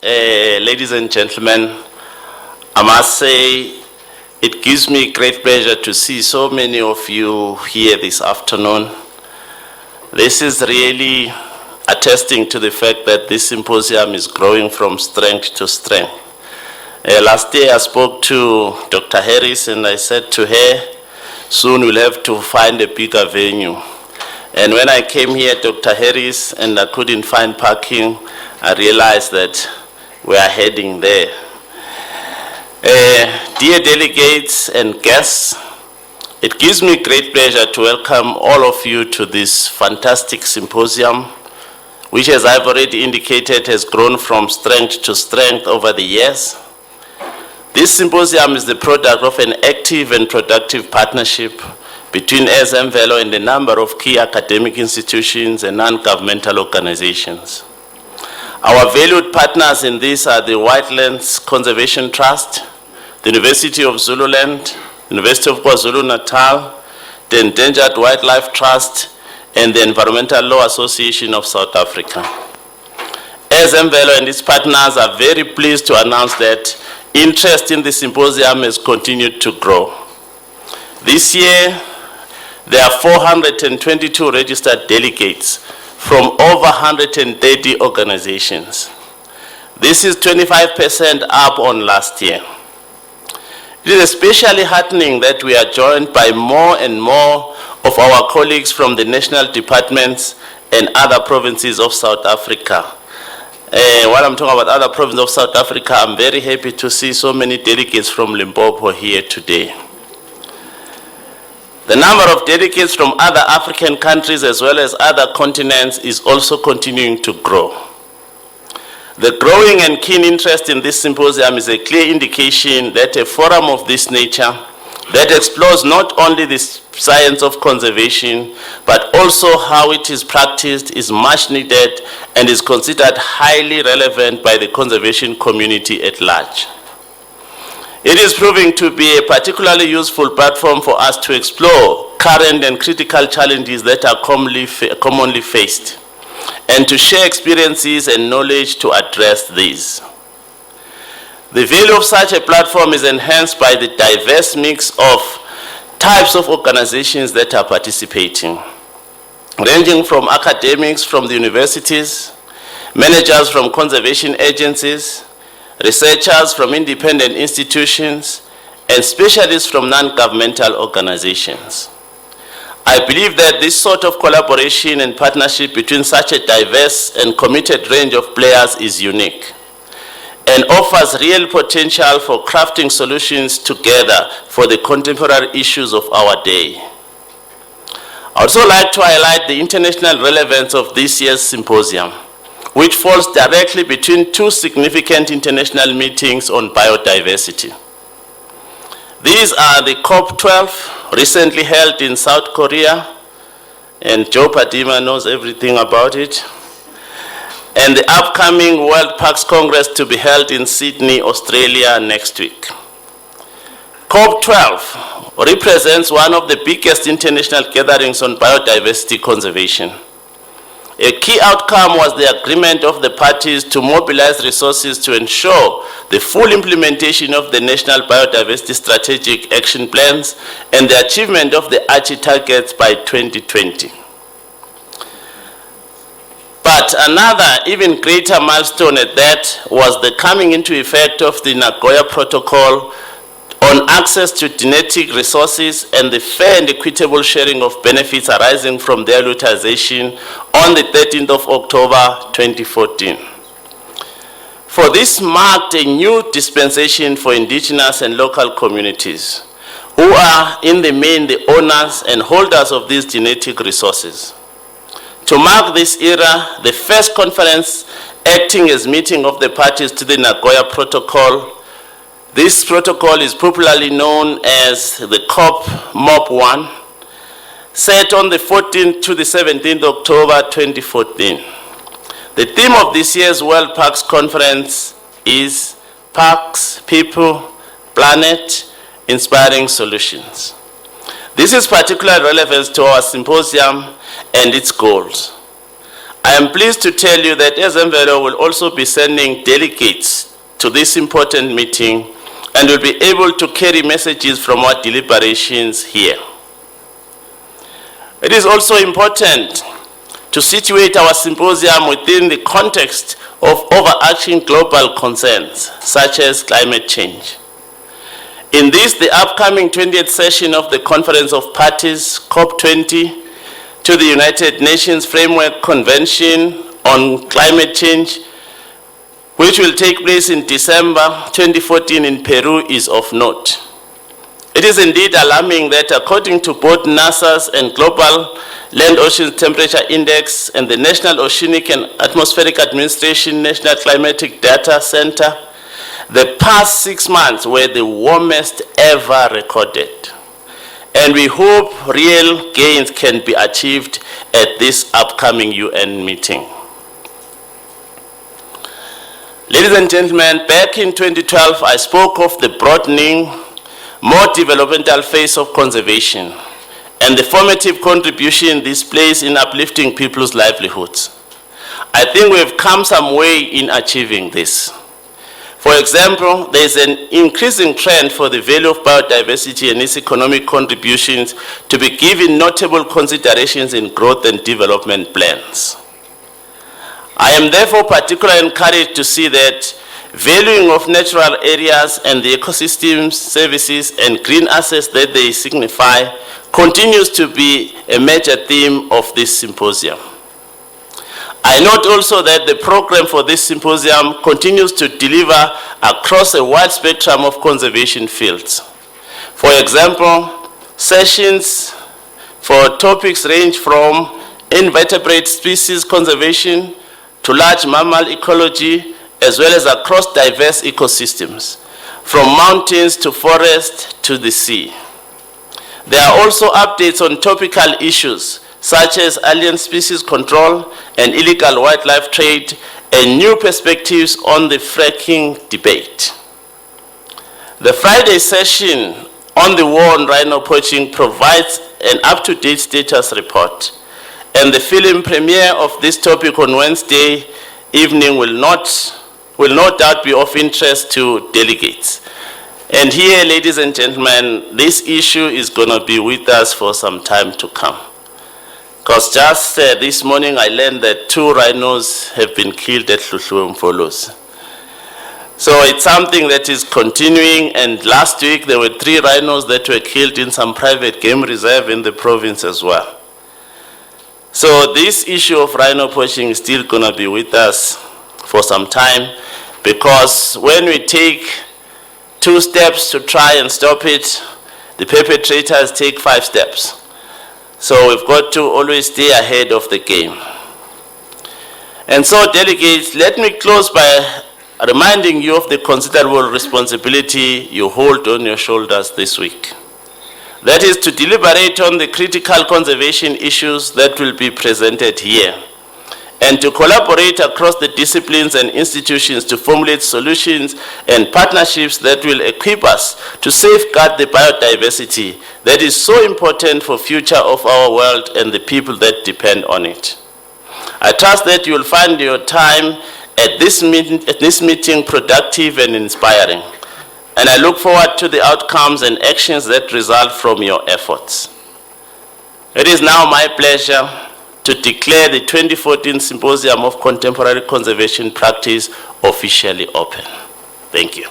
Ladies and gentlemen, I must say it gives me great pleasure to see so many of you here this afternoon. This is really attesting to the fact that this symposium is growing from strength to strength. Last year I spoke to Dr. Harris and I said to her, soon we'll have to find a bigger venue. And when I came here, Dr. Harris, and I couldn't find parking, I realized that we are heading there. Dear delegates and guests, it gives me great pleasure to welcome all of you to this fantastic symposium, which, as I've already indicated, has grown from strength to strength over the years. This symposium is the product of an active and productive partnership between Ezemvelo and a number of key academic institutions and non-governmental organizations. Our valued partners in this are the Wildlands Conservation Trust, the University of Zululand, University of KwaZulu-Natal, the Endangered Wildlife Trust, and the Environmental Law Association of South Africa. Ezemvelo and its partners are very pleased to announce that interest in the symposium has continued to grow. This year, there are 422 registered delegates from over 130 organizations. This is 25% up on last year. It is especially heartening that we are joined by more and more of our colleagues from the national departments and other provinces of South Africa. While I'm talking about other provinces of South Africa, I'm very happy to see so many delegates from Limpopo here today. The number of delegates from other African countries as well as other continents is also continuing to grow. The growing and keen interest in this symposium is a clear indication that a forum of this nature that explores not only the science of conservation, but also how it is practiced is much needed and is considered highly relevant by the conservation community at large. It is proving to be a particularly useful platform for us to explore current and critical challenges that are commonly faced, and to share experiences and knowledge to address these. The value of such a platform is enhanced by the diverse mix of types of organizations that are participating, ranging from academics from the universities, managers from conservation agencies, researchers from independent institutions, and specialists from non-governmental organizations. I believe that this sort of collaboration and partnership between such a diverse and committed range of players is unique and offers real potential for crafting solutions together for the contemporary issues of our day. I would also like to highlight the international relevance of this year's symposium, which falls directly between two significant international meetings on biodiversity. These are the COP12, recently held in South Korea, and Joe Padima knows everything about it, and the upcoming World Parks Congress to be held in Sydney, Australia next week. COP12 represents one of the biggest international gatherings on biodiversity conservation. A key outcome was the agreement of the parties to mobilize resources to ensure the full implementation of the National Biodiversity Strategic Action Plans and the achievement of the Aichi targets by 2020. But another even greater milestone at that was the coming into effect of the Nagoya Protocol on access to genetic resources and the fair and equitable sharing of benefits arising from their utilization on the 13th of October 2014. For this marked a new dispensation for indigenous and local communities, who are in the main the owners and holders of these genetic resources. To mark this era, the first conference acting as meeting of the parties to the Nagoya Protocol. This protocol is popularly known as the COP MOP 1, set on the 14th to the 17th October 2014. The theme of this year's World Parks Conference is Parks, People, Planet, Inspiring Solutions. This is particularly relevant to our symposium and its goals. I am pleased to tell you that Ezemvelo will also be sending delegates to this important meeting and will be able to carry messages from our deliberations here. It is also important to situate our symposium within the context of overarching global concerns, such as climate change. In this, the upcoming 20th session of the Conference of Parties, COP20, to the United Nations Framework Convention on Climate Change, which will take place in December 2014 in Peru, is of note. It is indeed alarming that according to both NASA's and Global Land Ocean Temperature Index and the National Oceanic and Atmospheric Administration National Climatic Data Center, the past 6 months were the warmest ever recorded. And we hope real gains can be achieved at this upcoming UN meeting. Ladies and gentlemen, back in 2012, I spoke of the broadening, more developmental phase of conservation and the formative contribution this plays in uplifting people's livelihoods. I think we've come some way in achieving this. For example, there is an increasing trend for the value of biodiversity and its economic contributions to be given notable considerations in growth and development plans. I am therefore particularly encouraged to see that valuing of natural areas and the ecosystems, services, and green assets that they signify continues to be a major theme of this symposium. I note also that the program for this symposium continues to deliver across a wide spectrum of conservation fields. For example, sessions for topics range from invertebrate species conservation to large mammal ecology, as well as across diverse ecosystems, from mountains to forest to the sea. There are also updates on topical issues such as alien species control and illegal wildlife trade, and new perspectives on the fracking debate. The Friday session on the war on rhino poaching provides an up-to-date status report, and the film premiere of this topic on Wednesday evening will no doubt be of interest to delegates. And here, ladies and gentlemen, this issue is going to be with us for some time to come. Because just this morning I learned that 2 rhinos have been killed at Mkhize. So it's something that is continuing, and last week there were 3 rhinos that were killed in some private game reserve in the province as well. So this issue of rhino poaching is still going to be with us for some time, because when we take 2 steps to try and stop it, the perpetrators take 5 steps. So we've got to always stay ahead of the game. And so, delegates, let me close by reminding you of the considerable responsibility you hold on your shoulders this week. That is to deliberate on the critical conservation issues that will be presented here, and to collaborate across the disciplines and institutions to formulate solutions and partnerships that will equip us to safeguard the biodiversity that is so important for the future of our world and the people that depend on it. I trust that you will find your time at this meeting productive and inspiring, and I look forward to the outcomes and actions that result from your efforts. It is now my pleasure to declare the 2014 Symposium of Contemporary Conservation Practice officially open. Thank you.